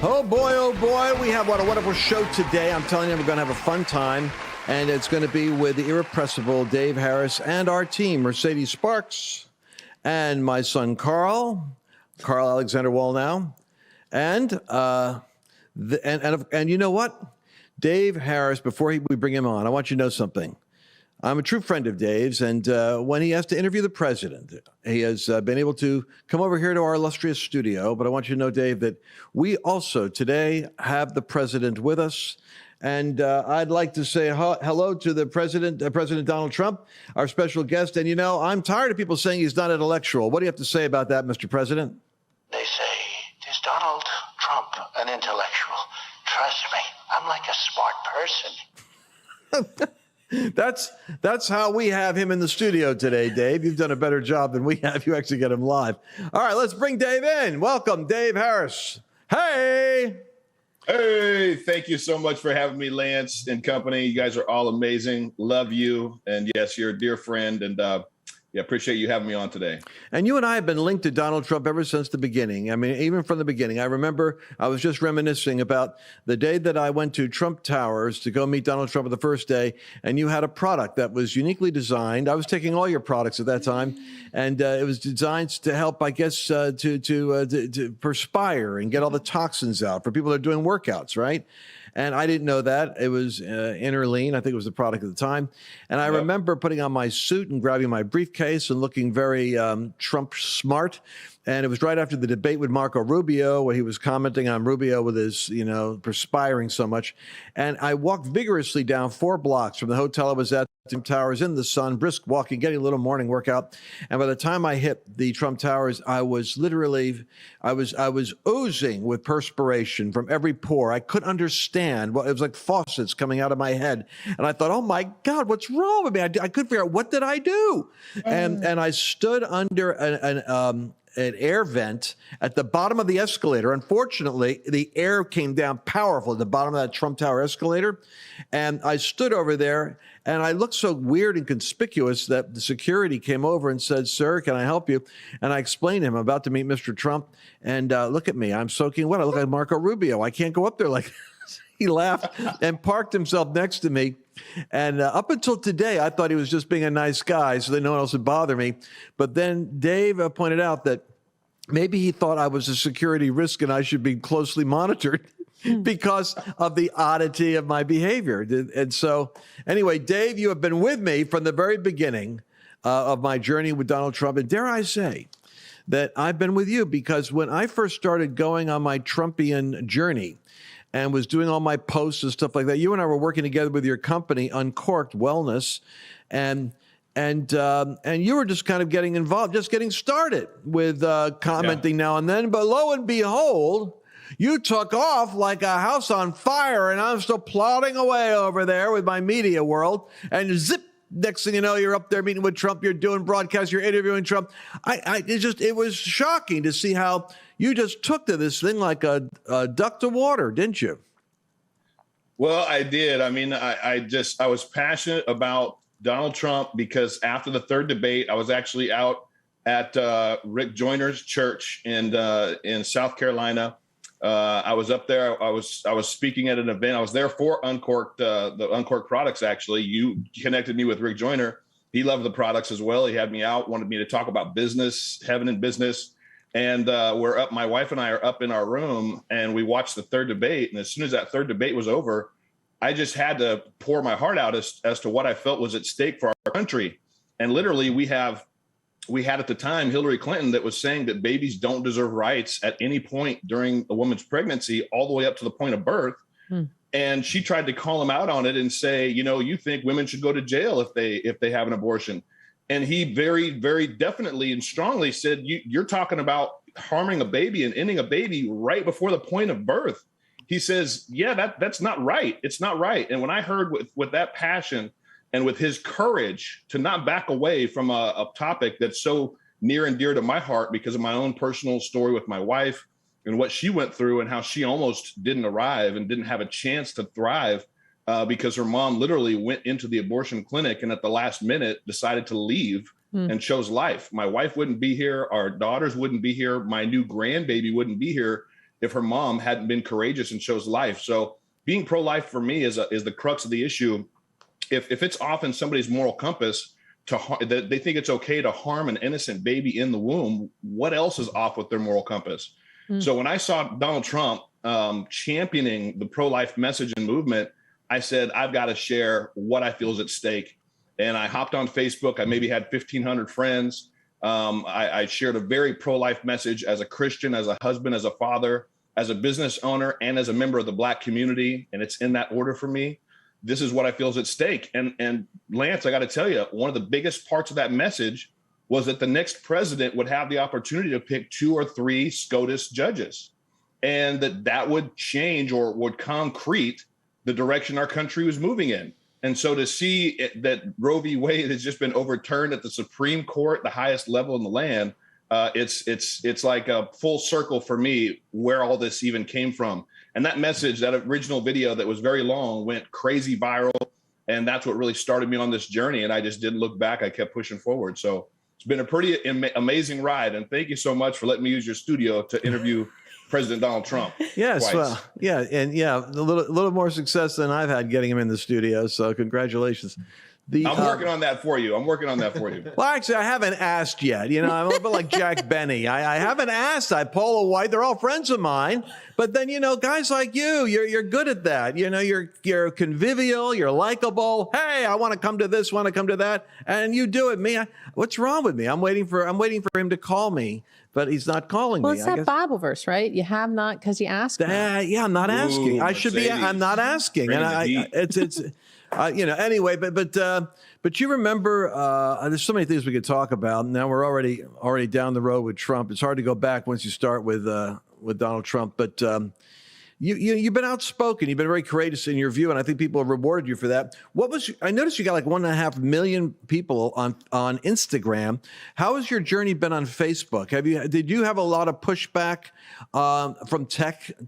Oh boy, we have what a wonderful show today. I'm telling you, we're going to have a fun time, and it's going to be with the irrepressible Dave Harris and our team, Mercedes Sparks, and my son Carl Alexander Wallnow, and you know what, Dave Harris. Before we bring him on, I want you to know something. I'm a true friend of Dave's, and when he has to interview the president, he has been able to come over here to our illustrious studio. But I want you to know, Dave, that we also today have the president with us. And I'd like to say hello to the president, President Donald Trump, our special guest. And, you know, I'm tired of people saying he's not intellectual. What do you have to say about that, Mr. President? They say, is Donald Trump an intellectual? Trust me, I'm like a smart person. That's how we have him in the studio today, Dave. You've done a better job than we have. You actually get him live. All right, let's bring Dave in. Welcome, Dave Harris. Hey. Hey, thank you so much for having me, Lance and company. You guys are all amazing. Love you. And yes, you're a dear friend. And yeah, appreciate you having me on today. And you and I have been linked to Donald Trump ever since the beginning. I mean, even from the beginning. I remember I was just reminiscing about the day that I went to Trump Towers to go meet Donald Trump on the first day, and you had a product that was uniquely designed. I was taking all your products at that time, and it was designed to help, I guess, to perspire and get all the toxins out for people that are doing workouts, right? And I didn't know that. It was Interlean. I think it was the product at the time. And I remember putting on my suit and grabbing my briefcase and looking very Trump smart. And it was right after the debate with Marco Rubio, where he was commenting on Rubio with his, you know, perspiring so much. And I walked vigorously down 4 blocks from the hotel I was at, Trump Towers, in the sun, brisk walking, getting a little morning workout. And by the time I hit the Trump Towers, I was literally, I was oozing with perspiration from every pore. I couldn't understand. Well, it was like faucets coming out of my head. And I thought, oh my God, what's wrong with me? I couldn't figure out, what did I do? And I stood under an air vent at the bottom of the escalator. Unfortunately, the air came down powerful at the bottom of that Trump Tower escalator. And I stood over there, and I looked so weird and conspicuous that the security came over and said, "Sir, can I help you?" And I explained to him, I'm about to meet Mr. Trump. And look at me, I'm soaking wet. I look like Marco Rubio. I can't go up there like this. He laughed and parked himself next to me. And up until today, I thought he was just being a nice guy so that no one else would bother me. But then Dave pointed out that maybe he thought I was a security risk and I should be closely monitored because of the oddity of my behavior. And so anyway, Dave, you have been with me from the very beginning of my journey with Donald Trump. And dare I say that I've been with you because when I first started going on my Trumpian journey and was doing all my posts and stuff like that, you and I were working together with your company, Uncorked Wellness, and you were just kind of getting involved, just getting started with commenting now and then. But lo and behold, you took off like a house on fire, and I'm still plodding away over there with my media world. And zip, next thing you know, you're up there meeting with Trump, you're doing broadcasts, you're interviewing Trump. It was shocking to see how you just took to this thing like a duck to water, didn't you? Well, I did. I mean, I was passionate about Donald Trump because after the third debate, I was actually out at Rick Joyner's church in South Carolina. I was up there. I was speaking at an event. I was there for Uncorked, the Uncorked products. Actually, you connected me with Rick Joyner. He loved the products as well. He had me out, wanted me to talk about business, heaven and business. And we're up. My wife and I are up in our room, and we watched the third debate. And as soon as that third debate was over, I just had to pour my heart out as to what I felt was at stake for our country. And literally, we had at the time Hillary Clinton that was saying that babies don't deserve rights at any point during a woman's pregnancy, all the way up to the point of birth. And she tried to call him out on it and say, you know, you think women should go to jail if they have an abortion. And he very, very definitely and strongly said, you're talking about harming a baby and ending a baby right before the point of birth. He says, yeah, that's not right. It's not right. And when I heard with that passion and with his courage to not back away from a topic that's so near and dear to my heart because of my own personal story with my wife and what she went through and how she almost didn't arrive and didn't have a chance to thrive because her mom literally went into the abortion clinic and at the last minute decided to leave and chose life. My wife wouldn't be here. Our daughters wouldn't be here. My new grandbaby wouldn't be here if her mom hadn't been courageous and chose life. So being pro-life for me is the crux of the issue. If it's off in somebody's moral compass that they think it's okay to harm an innocent baby in the womb, what else is off with their moral compass? So when I saw Donald Trump championing the pro-life message and movement, I said, I've got to share what I feel is at stake. And I hopped on Facebook. I maybe had 1,500 friends. I shared a very pro-life message as a Christian, as a husband, as a father, as a business owner, and as a member of the Black community. And it's in that order for me. This is what I feel is at stake. And Lance, I got to tell you, one of the biggest parts of that message was that the next president would have the opportunity to pick 2 or 3 SCOTUS judges, and that would change or would concrete the direction our country was moving in. And so to see that Roe v. Wade has just been overturned at the Supreme Court, the highest level in the land, it's like a full circle for me where all this even came from. And that message, that original video that was very long, went crazy viral. And that's what really started me on this journey. And I just didn't look back. I kept pushing forward. So it's been a pretty amazing ride. And thank you so much for letting me use your studio to interview President Donald Trump. Yes, twice. well, yeah, and yeah, a little more success than I've had getting him in the studio. So congratulations. I'm working on that for you. Well, actually, I haven't asked yet. You know, I'm a little bit like Jack Benny. I haven't asked. Paula White, they're all friends of mine. But then, you know, guys like you're good at that. You know, you're convivial, you're likable. Hey, I want to come to this, want to come to that, and you do it. What's wrong with me? I'm waiting for him to call me, but he's not calling me. Well, it's that Bible verse, right? You have not because you ask. Yeah, I'm not asking. I should be. I'm not asking, and it's. You know, anyway, but you remember, there's so many things we could talk about. Now we're already down the road with Trump. It's hard to go back once you start with Donald Trump. But you've been outspoken. You've been very courageous in your view, and I think people have rewarded you for that. I noticed you got like 1.5 million people on Instagram. How has your journey been on Facebook? Did you have a lot of pushback from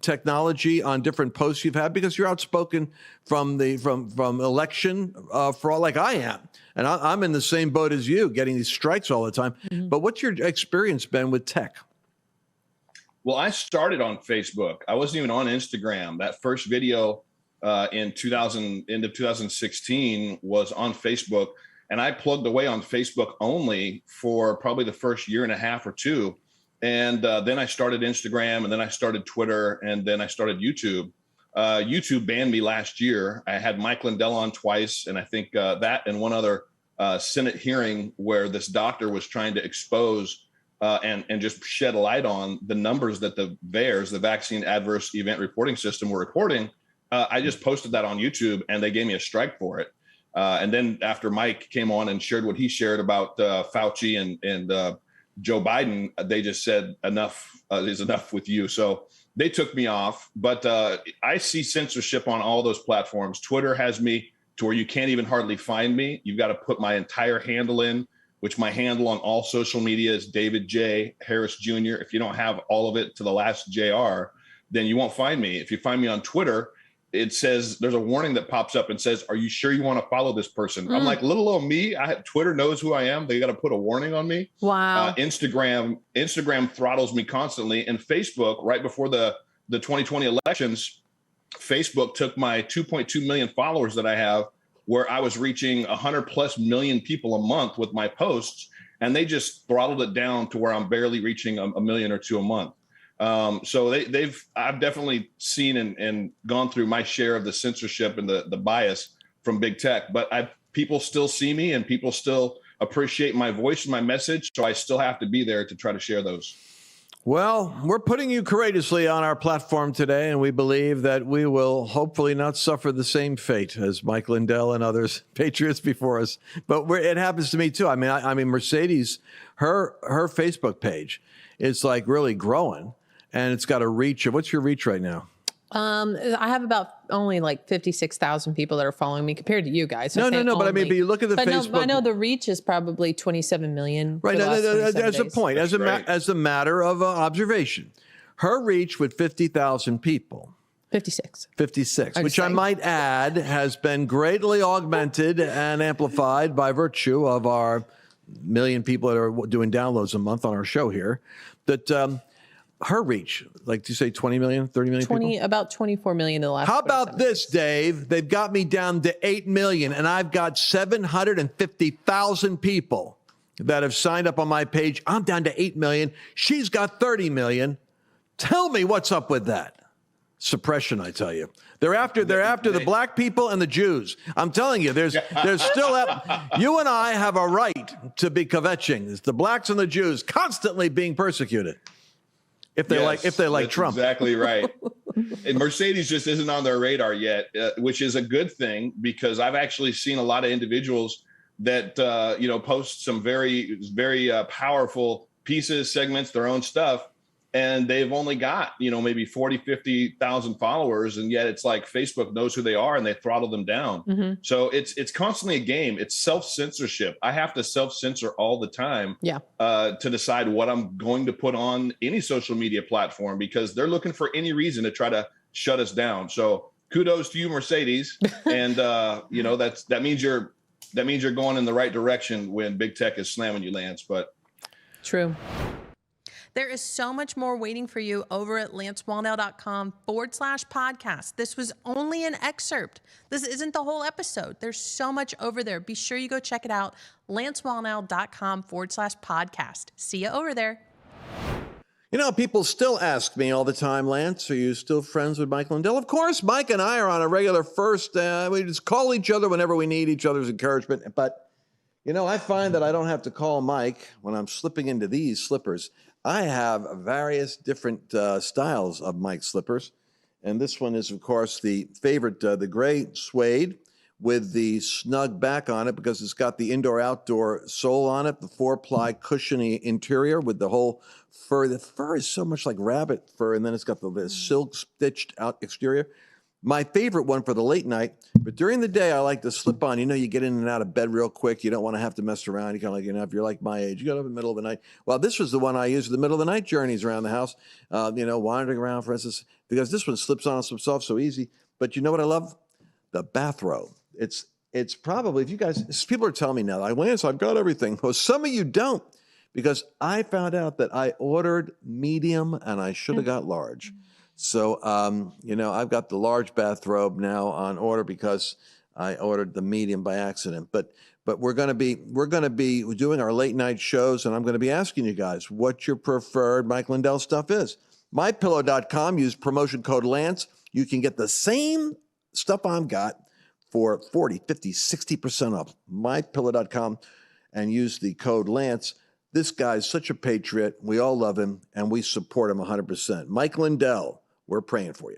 technology on different posts you've had, because you're outspoken from election for all, like I am, and I'm in the same boat as you, getting these strikes all the time. Mm-hmm. But what's your experience been with tech? Well, I started on Facebook. I wasn't even on Instagram. That first video end of 2016 was on Facebook, and I plugged away on Facebook only for probably the first year and a half or two. And then I started Instagram, and then I started Twitter, and then I started YouTube. YouTube banned me last year. I had Mike Lindell on twice, and I think that and one other Senate hearing where this doctor was trying to expose and just shed a light on the numbers that the VAERS, the Vaccine Adverse Event Reporting System, were reporting. I just posted that on YouTube, and they gave me a strike for it. And then after Mike came on and shared what he shared about Fauci and Joe Biden, they just said enough is enough with you. So they took me off. But I see censorship on all those platforms. Twitter has me to where you can't even hardly find me. You've got to put my entire handle in, which my handle on all social media is David J. Harris Jr. If you don't have all of it to the last JR, then you won't find me. If you find me on Twitter, it says there's a warning that pops up and says, "Are you sure you want to follow this person?" I'm like, little old me. Twitter knows who I am. They got to put a warning on me. Wow. Instagram throttles me constantly, and Facebook, right before the 2020 elections, Facebook took my 2.2 million followers that I have, where I was reaching 100+ million people a month with my posts, and they just throttled it down to where I'm barely reaching a million or two a month. So I've definitely seen and gone through my share of the censorship and the bias from big tech, but people still see me, and people still appreciate my voice and my message. So I still have to be there to try to share those. Well, we're putting you courageously on our platform today, and we believe that we will hopefully not suffer the same fate as Mike Lindell and others, patriots before us. But it happens to me too. I mean, Mercedes, her Facebook page is like really growing, and it's got a reach. What's your reach right now? I have about only like 56,000 people that are following me compared to you guys. No. But I mean, but you look at the Facebook. No, I know the reach is probably 27 million. Right. As a point, as a matter of observation, her reach with 50,000 people. 56, which I might add has been greatly augmented and amplified by virtue of our million people that are doing downloads a month on our show here. That her reach? Like, do you say 20 million, 30 million people? About 24 million in the last. How about 27 this, Dave? They've got me down to 8 million, and I've got 750,000 people that have signed up on my page. I'm down to 8 million. She's got 30 million. Tell me what's up with that. Suppression, I tell you. They're after the black people and the Jews. I'm telling you, there's still you and I have a right to be kvetching. It's the blacks and the Jews constantly being persecuted. If they like Trump. Exactly right. And Mercedes just isn't on their radar yet, which is a good thing, because I've actually seen a lot of individuals that post some very, very powerful pieces, segments, their own stuff. And they've only got, maybe 40, 50,000 followers. And yet it's like Facebook knows who they are and they throttle them down. Mm-hmm. So it's constantly a game. It's self-censorship. I have to self-censor all the time to decide what I'm going to put on any social media platform, because they're looking for any reason to try to shut us down. So kudos to you, Mercedes. And, that means you're going in the right direction when big tech is slamming you, Lance. But true. There is so much more waiting for you over at lancewallnell.com/podcast. This was only an excerpt. This isn't the whole episode. There's so much over there. Be sure you go check it out. lancewallnell.com/podcast. See you over there. People still ask me all the time, Lance, are you still friends with Mike Lindell? Of course, Mike and I are on a regular first. We just call each other whenever we need each other's encouragement. But, I find that I don't have to call Mike when I'm slipping into these slippers. I have various different styles of Mike's slippers. And this one is, of course, the favorite, the gray suede with the snug back on it, because it's got the indoor-outdoor sole on it, the 4-ply cushiony interior with the whole fur. The fur is so much like rabbit fur, and then it's got the silk stitched out exterior. My favorite one for the late night, but during the day, I like to slip on. You get in and out of bed real quick. You don't want to have to mess around. You kind of if you're like my age, you go up in the middle of the night. Well, this was the one I used for the middle of the night journeys around the house, wandering around, for instance, because this one slips on and slips off so easy. But you know what I love? The bathrobe. It's probably, if you guys, people are telling me now, Lance, I've got everything. Well, some of you don't, because I found out that I ordered medium and I should have got large. So, I've got the large bathrobe now on order because I ordered the medium by accident. But we're going to be doing our late night shows, and I'm going to be asking you guys what your preferred Mike Lindell stuff is. MyPillow.com, use promotion code Lance. You can get the same stuff I've got for 40, 50, 60% off. MyPillow.com, and use the code Lance. This guy's such a patriot. We all love him, and we support him 100%. Mike Lindell, we're praying for you.